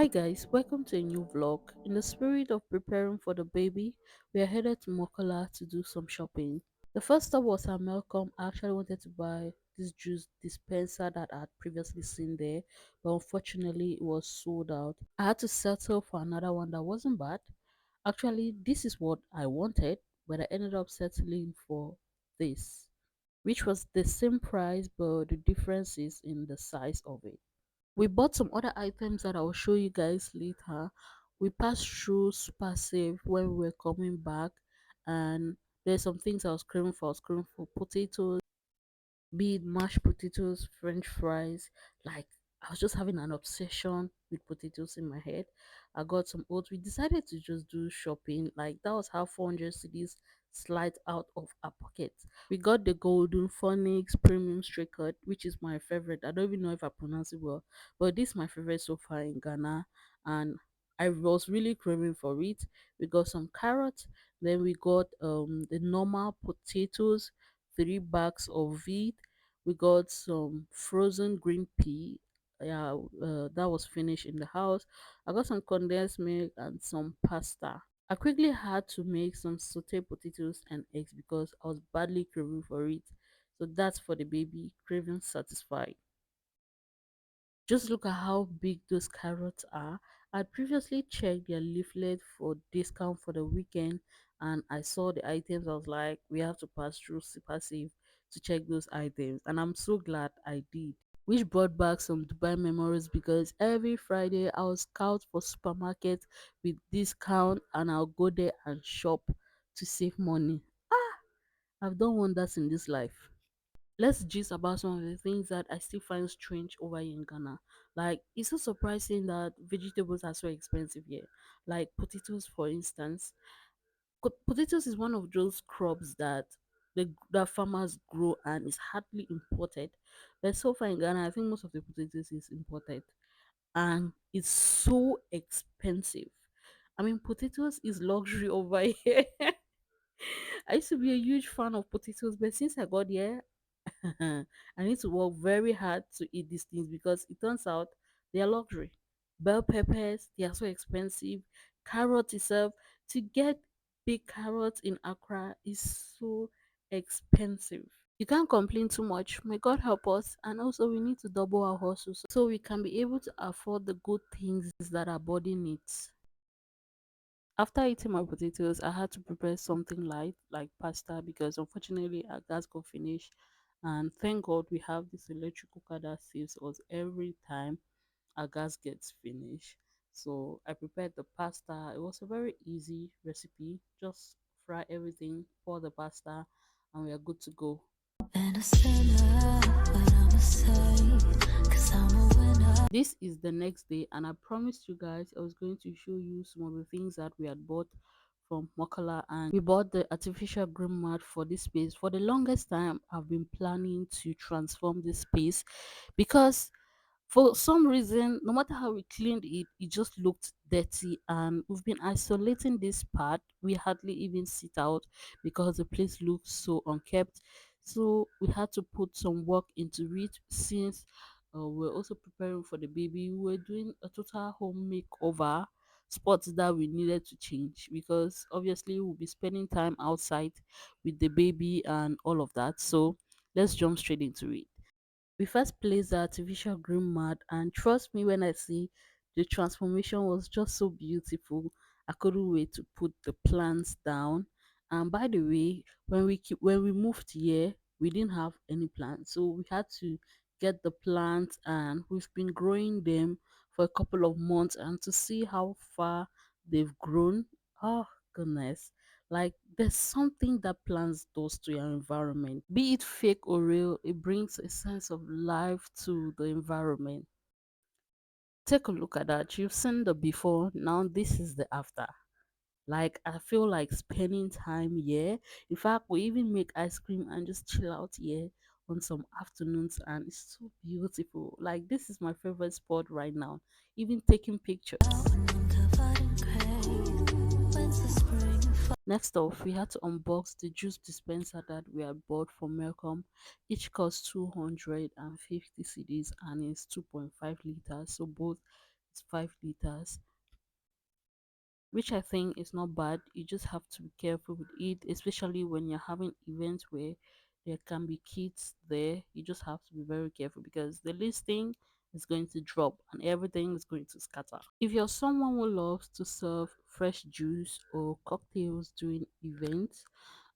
Hi guys, welcome to a new vlog. In the spirit of preparing for the baby, we are headed to Mokola to do some shopping. The first stop was at Melcom. I actually wanted to buy this juice dispenser that I had previously seen there, but unfortunately it was sold out. I had to settle for another one that wasn't bad. Actually, this is what I wanted, but I ended up settling for this, which was the same price, but the difference is in the size of it. We bought some other items that I'll show you guys later. We passed through Super Safe when we were coming back, and there's some things I was craving for. I was craving for potatoes, be it mashed potatoes, french fries. Like, I was just having an obsession with potatoes in my head. I got some oats. We decided to just do shopping. Like, that was how 400 CDs slide out of our pockets. We got the golden phonics premium straight cut, which is my favorite. I don't even know if I pronounce it well, but this is my favorite so far in Ghana, and I was really craving for it. We got some carrots, then we got the normal potatoes, 3 bags of it. We got some frozen green pea. Yeah, that was finished in the house. I got some condensed milk and some pasta. I quickly had to make some sauteed potatoes and eggs because I was badly craving for it. So that's for the baby, craving satisfied. Just look at how big those carrots are. I'd previously checked their leaflet for discount for the weekend, and I saw the items. I was like, we have to pass through Super Safe to check those items, and I'm so glad I did. Which brought back some Dubai memories because every Friday I'll scout for supermarkets with discount and I'll go there and shop to save money. I've done wonders in this life. Let's gist about some of the things that I still find strange over here in Ghana. Like, it's so surprising that vegetables are so expensive here. Like potatoes, for instance. Potatoes is one of those crops that the farmers grow and is hardly imported. But so far in Ghana, I think most of the potatoes is imported, and it's so expensive. I mean, potatoes is luxury over here. I used to be a huge fan of potatoes, but since I got here, I need to work very hard to eat these things because it turns out they are luxury. Bell peppers, they are so expensive. Carrot itself, to get big carrots in Accra is so expensive. You can't complain too much. May God help us. And also, we need to double our hustles so we can be able to afford the good things that our body needs. After eating my potatoes, I had to prepare something light like pasta because unfortunately our gas got finished. And thank God we have this electric cooker that saves us every time our gas gets finished. So I prepared the pasta. It was a very easy recipe. Just fry everything, pour the pasta, and we are good to go. And a sinner, but I'm a saint, 'cause I'm a winner. This is the next day, and I promised you guys I was going to show you some of the things that we had bought from Mokala, and we bought the artificial green mat for this space. For the longest time, I've been planning to transform this space because for some reason, no matter how we cleaned it, it just looked dirty. And we've been isolating this part. We hardly even sit out because the place looks so unkept. So we had to put some work into it since we're also preparing for the baby. We were doing a total home makeover, spots that we needed to change because obviously we'll be spending time outside with the baby and all of that. So let's jump straight into it. We first placed the artificial green mat, and trust me when I say the transformation was just so beautiful. I couldn't wait to put the plants down. And by the way, when we moved here, we didn't have any plants, so we had to get the plants, and we've been growing them for a couple of months, and to see how far they've grown, oh goodness, like, there's something that plants does to your environment. Be it fake or real, it brings a sense of life to the environment. Take a look at that. You've seen the before, now this is the after. Like, I feel like spending time here. In fact, we even make ice cream and just chill out here on some afternoons, and it's so beautiful. Like, this is my favorite spot right now. Even taking pictures. Next off, we had to unbox the juice dispenser that we had bought from Melcom. Each cost 250 cedis and is 2.5 liters. So both It's 5 liters, which I think is not bad. You just have to be careful with it, especially when you're having events where there can be kids there. You just have to be very careful because the listing is going to drop and everything is going to scatter. If you're someone who loves to serve fresh juice or cocktails during events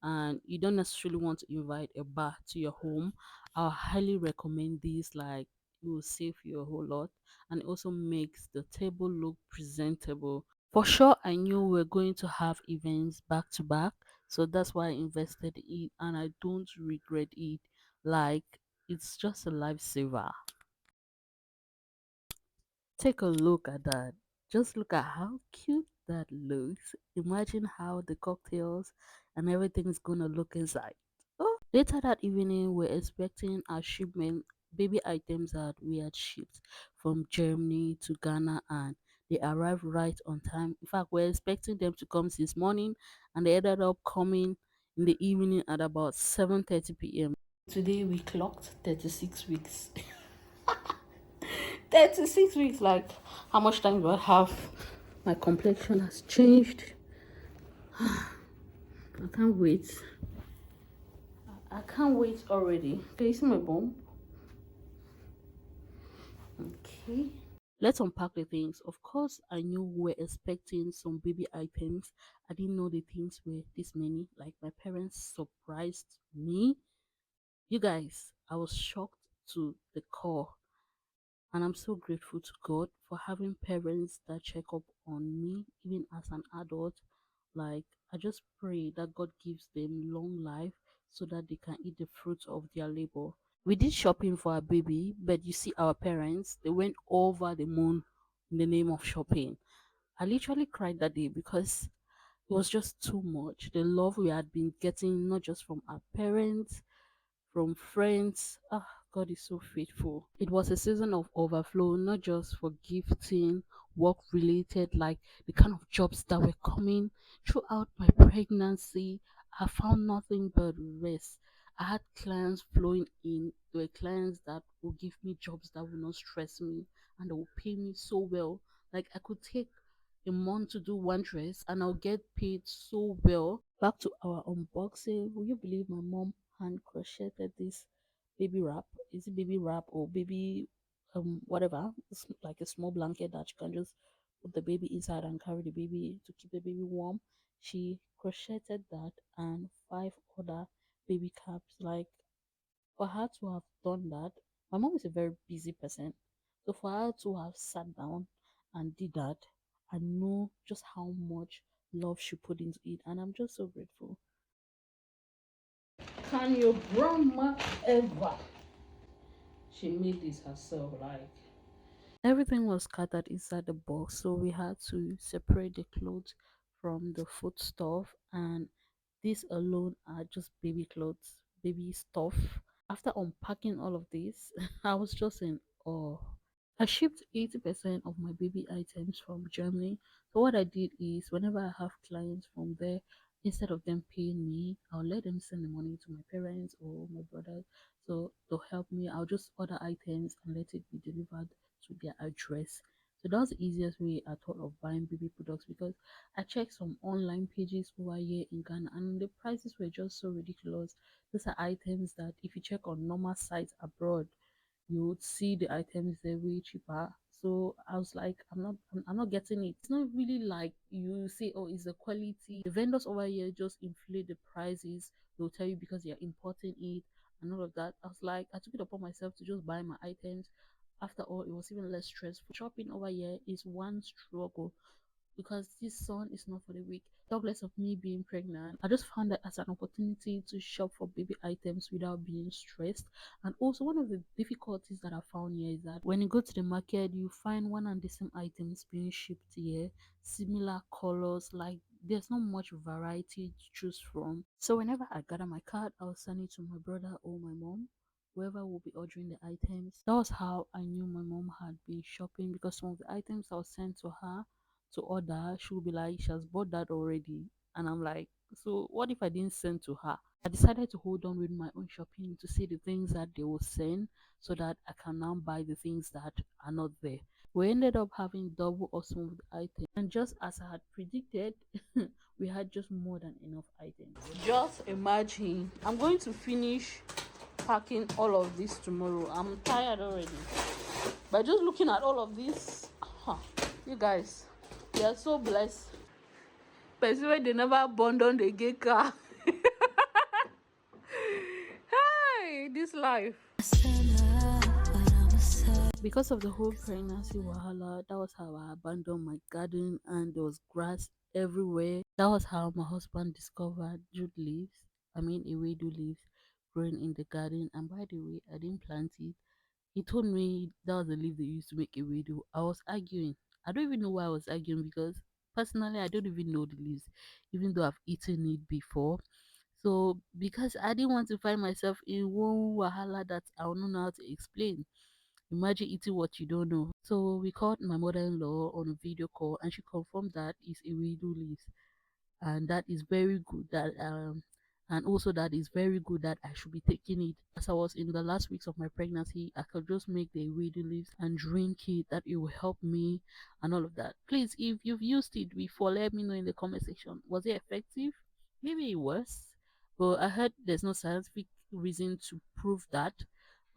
and you don't necessarily want to invite a bar to your home, I highly recommend this. Like, it will save you a whole lot and it also makes the table look presentable. For sure, I knew we were going to have events back to back, so that's why I invested in it, and I don't regret it. Like, it's just a lifesaver. Take a look at that. Just look at how cute that looks. Imagine how the cocktails and everything is gonna look inside. Oh. Later that evening, we're expecting our shipment baby items that we had shipped from Germany to Ghana, and they arrived right on time. In fact, we're expecting them to come this morning, and they ended up coming in the evening at about 7:30 p.m. Today we clocked 36 weeks. 36 weeks, like, how much time do I have? My complexion has changed. I can't wait. I can't wait already. Can you see my bum? Okay. Let's unpack the things. Of course, I knew we were expecting some baby items. I didn't know the things were this many. Like, my parents surprised me. You guys, I was shocked to the core. And I'm so grateful to God for having parents that check up on me, even as an adult. Like, I just pray that God gives them long life so that they can eat the fruits of their labor. We did shopping for our baby, but you see, our parents, they went over the moon in the name of shopping. I literally cried that day because it was just too much. The love we had been getting, not just from our parents, from friends. Ah, God is so faithful. It was a season of overflow, not just for gifting, work related, like the kind of jobs that were coming throughout my pregnancy. I found nothing but rest. I had clients flowing in. There were clients that would give me jobs that would not stress me and they would pay me so well. Like, I could take a month to do one dress and I'll get paid so well. Back to our unboxing. Will you believe my mom hand crocheted this baby wrap? Is it baby wrap or baby whatever? It's like a small blanket that you can just put the baby inside and carry the baby to keep the baby warm. She crocheted that and five other baby caps. Like, for her to have done that, my mom is a very busy person. So for her to have sat down and did that, I know just how much love she put into it, and I'm just so grateful. Can your grandma ever? She made this herself, like. Everything was scattered inside the box, so we had to separate the clothes from the food stuff, and these alone are just baby clothes, baby stuff. After unpacking all of this, I was just in awe. I shipped 80% of my baby items from Germany. So what I did is whenever I have clients from there, instead of them paying me, I'll let them send the money to my parents or my brothers. So to help me, I'll just order items and let it be delivered to their address. So that's the easiest way I thought of buying baby products because I checked some online pages over here in Ghana and the prices were just so ridiculous. Those are items that if you check on normal sites abroad, you would see the items they're way cheaper. So I was like, I'm not getting it. It's not really like you say, oh, it's the quality. The vendors over here just inflate the prices. They'll tell you because they're importing it and all of that. I was like, I took it upon myself to just buy my items. After all, it was even less stressful. Shopping over here is one struggle because this son is not for the weak. Regardless of me being pregnant, I just found that as an opportunity to shop for baby items without being stressed. And also, one of the difficulties that I found here is that when you go to the market, you find one and the same items being shipped here, similar colors, like there's not much variety to choose from. So, whenever I gather my card, I'll send it to my brother or my mom, whoever will be ordering the items. That was how I knew my mom had been shopping because some of the items I was sent to her to order, she'll be like, she has bought that already. And I'm like, so what if I didn't send to her? I decided to hold on with my own shopping to see the things that they will send so that I can now buy the things that are not there. We ended up having double or some of the items, and just as I had predicted, we had just more than enough items. Just imagine, I'm going to finish packing all of this tomorrow. I'm tired already. But just looking at all of this, you guys, we are so blessed. Person wey they never abandon the gay car. Hey, this life. Because of the whole pregnancy wahala, that was how I abandoned my garden and there was grass everywhere. That was how my husband discovered jute leaves, I mean ewedu leaves, growing in the garden. And by the way, I didn't plant it. He told me that was the leaf they used to make ewedu. I was arguing. I don't even know why I was arguing because personally I don't even know the leaves, even though I've eaten it before. So because I didn't want to find myself in one wahala that I don't know how to explain. Imagine eating what you don't know. So we called my mother-in-law on a video call and she confirmed that it's ewedu leaves and that is very good that and also that is very good that I should be taking it. As I was in the last weeks of my pregnancy, I could just make the ewedu leaves and drink it, that it will help me and all of that. Please, if you've used it before, let me know in the comment section. Was it effective? Maybe it was, but I heard there's no scientific reason to prove that.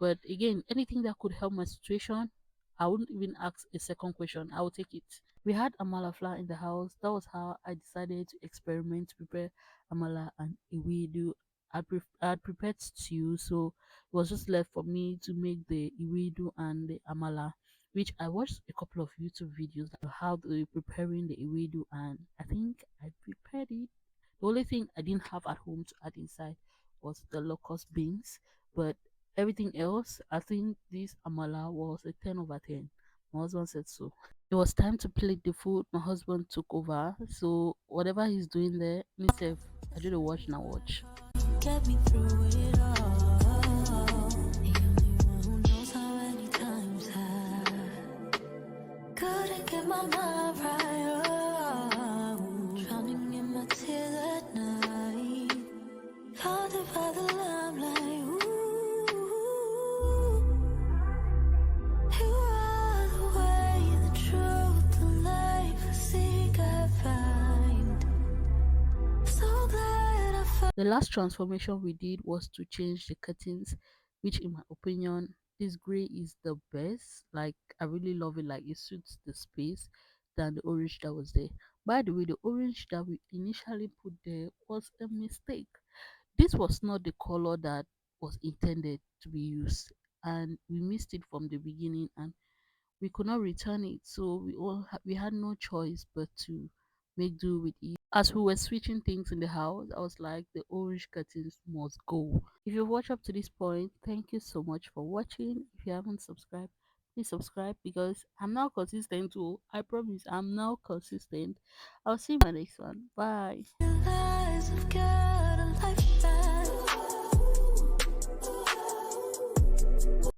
But again, anything that could help my situation, I wouldn't even ask a second question. I will take it. We had amala flour in the house. That was how I decided to experiment to prepare amala and ewedu. I'd prepared stew, so it was just left for me to make the ewedu and the amala, which I watched a couple of YouTube videos of how they preparing the ewedu, and I think I prepared it. The only thing I didn't have at home to add inside was the locust beans, but everything else, I think this amala was a 10 over 10. My husband said so. It was time to plate the food. My husband took over. So whatever he's doing there, myself, I do the watch now watch. Get me through it all. The only one who knows how many times I couldn't get my mind right. Oh, drowning in my tears at night. Haunted by the limelight. Ooh, you are the way, the truth, the life I seek, I find. So glad I found. The last transformation we did was to change the curtains, which in my opinion, this gray is the best. Like I really love it, like it suits the space than the orange that was there. By the way, the orange that we initially put there was a mistake. This was not the color that was intended to be used, and we missed it from the beginning, and we could not return it. So we had no choice but to make do with it. As we were switching things in the house, I was like, the orange curtains must go. If you've watched up to this point, thank you so much for watching. If you haven't subscribed, please subscribe because I'm now consistent too. I promise I'm now consistent. I'll see you in my next one. Bye.